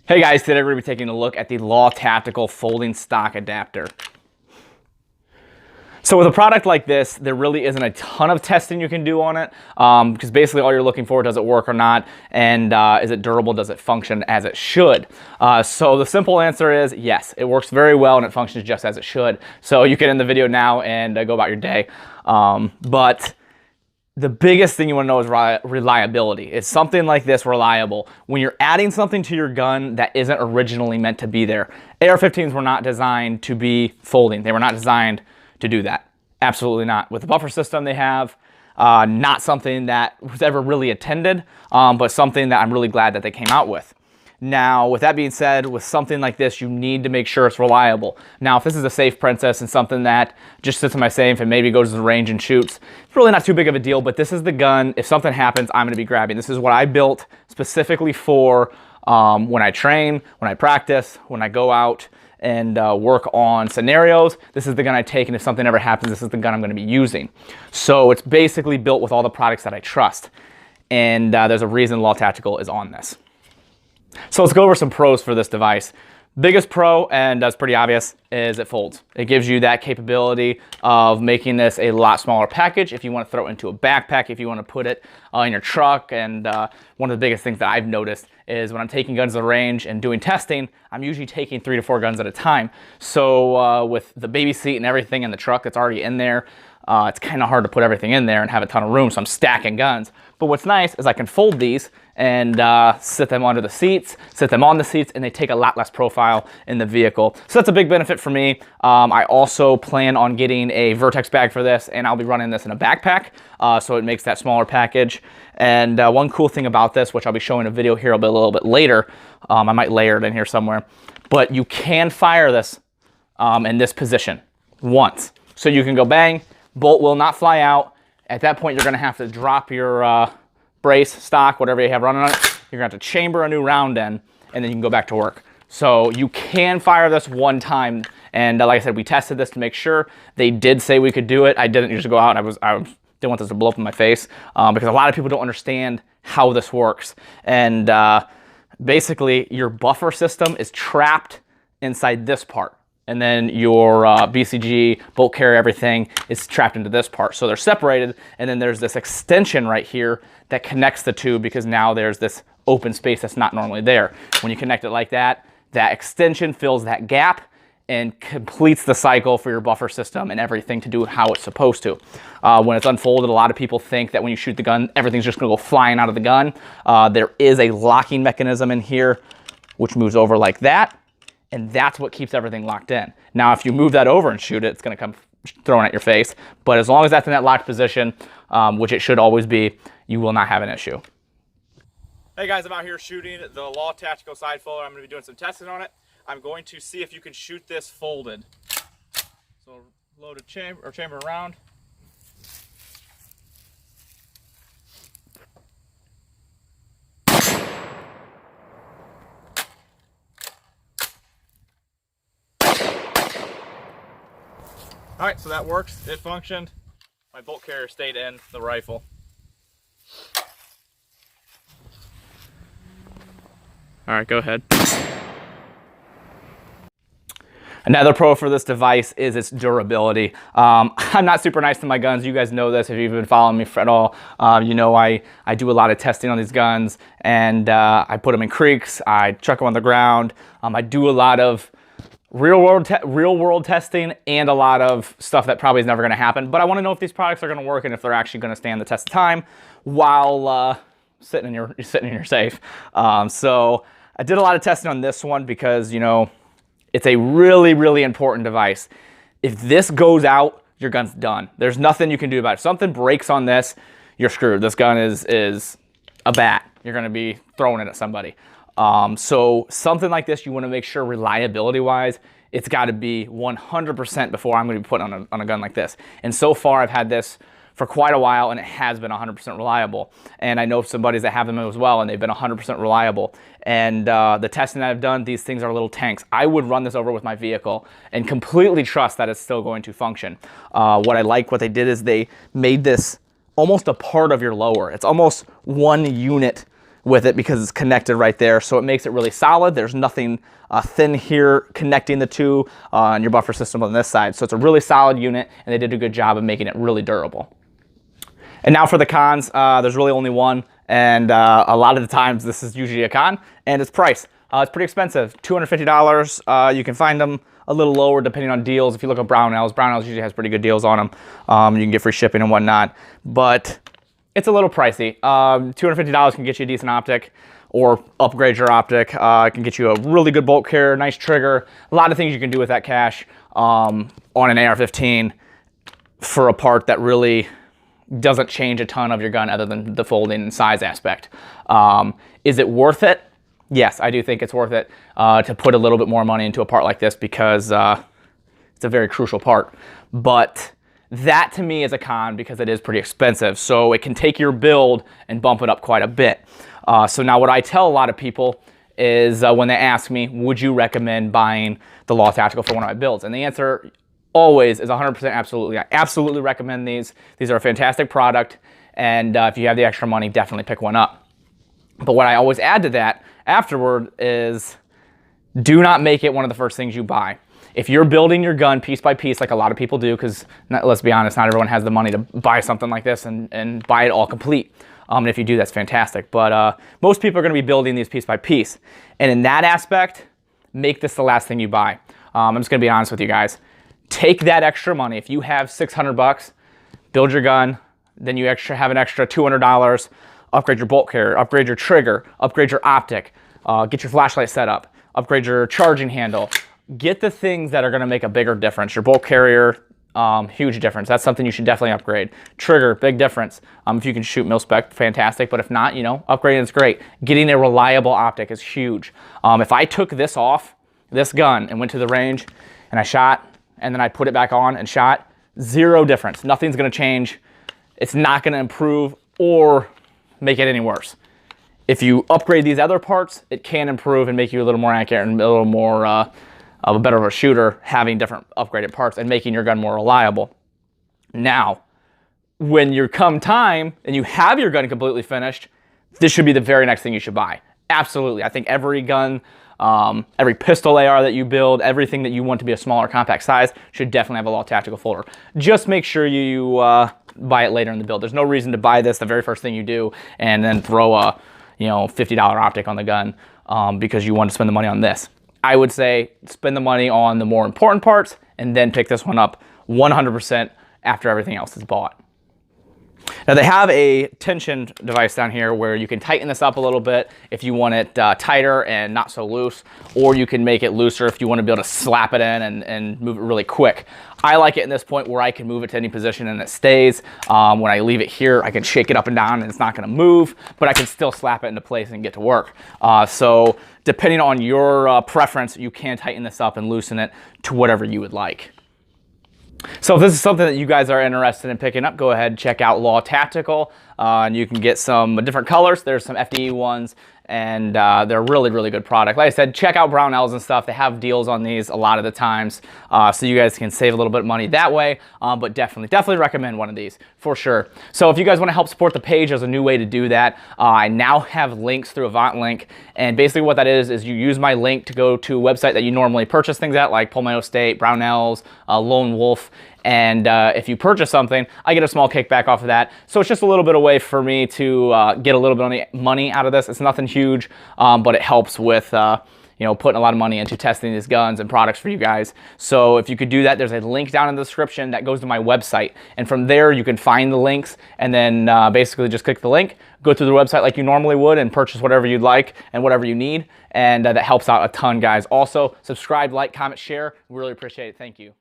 Hey guys, today we're going to be taking a look at the Law Tactical Folding Stock Adapter. So with a product like this, there really isn't a ton of testing you can do on it, because basically all you're looking for, does it work or not, and is it durable, does it function as it should? So the simple answer is yes, it works very well and it functions just as it should. So you can end the video now and go about your day. But the biggest thing you want to know is reliability. Is something like this reliable? When you're adding something to your gun that isn't originally meant to be there. AR-15s were not designed to be folding. They were not designed to do that. Absolutely not. With the buffer system they have, not something that was ever really intended, but something that I'm really glad that they came out with. Now, with that being said, with something like this, you need to make sure it's reliable. Now, if this is a safe Princess and something that just sits in my safe and maybe goes to the range and shoots, it's really not too big of a deal, but this is the gun. If something happens, I'm gonna be grabbing. This is what I built specifically for when I train, when I practice, when I go out and work on scenarios. This is the gun I take, and if something ever happens, this is the gun I'm gonna be using. So it's basically built with all the products that I trust. And there's a reason Law Tactical is on this. So let's go over some pros for this device. Biggest pro, and that's pretty obvious, is it folds. It gives you that capability of making this a lot smaller package if you want to throw it into a backpack, if you want to put it in your truck. And one of the biggest things that I've noticed is when I'm taking guns to the range and doing testing, I'm usually taking 3 to 4 guns at a time. So with the baby seat and everything in the truck that's already in there, it's kind of hard to put everything in there and have a ton of room, so I'm stacking guns. But what's nice is I can fold these and sit them under the seats, sit them on the seats, and they take a lot less profile in the vehicle. So that's a big benefit for me. I also plan on getting a Vertex bag for this, and I'll be running this in a backpack, so it makes that smaller package. And one cool thing about this, which I'll be showing a video here a little bit later, I might layer it in here somewhere, but you can fire this in this position once. So you can go bang, bolt will not fly out. At that point, you're gonna have to drop your brace, stock, whatever you have running on it. You're gonna have to chamber a new round in, and then you can go back to work. So you can fire this one time. And like I said, we tested this to make sure. They did say we could do it. I didn't just go out. I didn't want this to blow up in my face because a lot of people don't understand how this works. And basically, your buffer system is trapped inside this part. And then your BCG, bolt carrier, everything is trapped into this part. So they're separated, and then there's this extension right here that connects the two, because now there's this open space that's not normally there. When you connect it like that, that extension fills that gap and completes the cycle for your buffer system and everything to do how it's supposed to. When it's unfolded, a lot of people think that when you shoot the gun, everything's just gonna go flying out of the gun. There is a locking mechanism in here, which moves over like that. And that's what keeps everything locked in. Now, if you move that over and shoot it, it's gonna come thrown at your face. But as long as that's in that locked position, which it should always be, you will not have an issue. Hey guys, I'm out here shooting the Law Tactical side folder. I'm gonna be doing some testing on it. I'm going to see if you can shoot this folded. So load a chamber around. All right, so that works. It functioned. My bolt carrier stayed in the rifle. All right, go ahead. Another pro for this device is its durability. I'm not super nice to my guns. You guys know this if you've been following me at all. You know I do a lot of testing on these guns, and I put them in creeks. I chuck them on the ground. I do a lot of real world testing and a lot of stuff that probably is never going to happen. But I want to know if these products are going to work and if they're actually going to stand the test of time while sitting in your safe. So I did a lot of testing on this one because, you know, it's a really important device. If this goes out, your gun's done. There's nothing you can do about it. If something breaks on this, you're screwed. This gun is a bat. You're going to be throwing it at somebody. So something like this, you want to make sure reliability wise, it's got to be 100% before I'm going to be putting on a gun like this. And so far I've had this for quite a while, and it has been 100% reliable. And I know some buddies that have them as well, and they've been 100% reliable. And the testing that I've done, these things are little tanks. I would run this over with my vehicle and completely trust that it's still going to function. What they did is they made this almost a part of your lower. It's almost one unit with it because it's connected right there. So it makes it really solid. There's nothing thin here connecting the two on your buffer system on this side. So it's a really solid unit, and they did a good job of making it really durable. And now for the cons, there's really only one, and a lot of the times this is usually a con, and it's price. It's pretty expensive, $250. You can find them a little lower depending on deals. If you look at Brownells usually has pretty good deals on them. You can get free shipping and whatnot, but it's a little pricey. $250 can get you a decent optic or upgrade your optic. It can get you a really good bolt carrier, nice trigger, a lot of things you can do with that cash on an AR-15 for a part that really doesn't change a ton of your gun other than the folding and size aspect. Is it worth it? Yes, I do think it's worth it to put a little bit more money into a part like this because it's a very crucial part. But that to me is a con because it is pretty expensive. So it can take your build and bump it up quite a bit. So now what I tell a lot of people is when they ask me, would you recommend buying the Law Tactical for one of my builds? And the answer always is 100% absolutely. I absolutely recommend these. These are a fantastic product. And if you have the extra money, definitely pick one up. But what I always add to that afterward is do not make it one of the first things you buy. If you're building your gun piece by piece, like a lot of people do, because let's be honest, not everyone has the money to buy something like this and buy it all complete. And if you do, that's fantastic. But most people are going to be building these piece by piece. And in that aspect, make this the last thing you buy. I'm just going to be honest with you guys. Take that extra money. If you have $600, build your gun, then you have an extra $200, upgrade your bolt carrier, upgrade your trigger, upgrade your optic, get your flashlight set up, upgrade your charging handle. Get the things that are going to make a bigger difference. Your bolt carrier, huge difference. That's something you should definitely upgrade. Trigger, big difference. If you can shoot mil-spec, fantastic. But if not, upgrading is great. Getting a reliable optic is huge. If I took this off, this gun, and went to the range, and I shot, and then I put it back on and shot, zero difference. Nothing's going to change. It's not going to improve or make it any worse. If you upgrade these other parts, it can improve and make you a little more accurate and a little more of a better of a shooter, having different upgraded parts and making your gun more reliable. Now, when you come time and you have your gun completely finished, this should be the very next thing you should buy. Absolutely. I think every gun, every pistol AR that you build, everything that you want to be a smaller compact size should definitely have a Law Tactical folder. Just make sure you buy it later in the build. There's no reason to buy this the very first thing you do and then throw a $50 optic on the gun because you want to spend the money on this. I would say spend the money on the more important parts and then pick this one up 100% after everything else is bought. Now they have a tension device down here where you can tighten this up a little bit if you want it tighter and not so loose, or you can make it looser if you want to be able to slap it in and move it really quick. I like it in this point where I can move it to any position and it stays. When I leave it here, I can shake it up and down and it's not going to move, but I can still slap it into place and get to work. So depending on your preference, you can tighten this up and loosen it to whatever you would like. So if this is something that you guys are interested in picking up, go ahead and check out Law Tactical. And you can get some different colors. There's some FDE ones, and they're a really, really good product. Like I said, check out Brownells and stuff. They have deals on these a lot of the times, so you guys can save a little bit of money that way. But definitely recommend one of these for sure. So if you guys want to help support the page, there's a new way to do that. I now have links through Avant Link, and basically what that is you use my link to go to a website that you normally purchase things at, like Palmetto State, Brownells, Lone Wolf. And if you purchase something, I get a small kickback off of that. So it's just a little bit of a way for me to get a little bit of money out of this. It's nothing huge, but it helps with putting a lot of money into testing these guns and products for you guys. So if you could do that, there's a link down in the description that goes to my website. And from there, you can find the links and then basically just click the link, go through the website like you normally would and purchase whatever you'd like and whatever you need. And that helps out a ton, guys. Also, subscribe, like, comment, share. We really appreciate it. Thank you.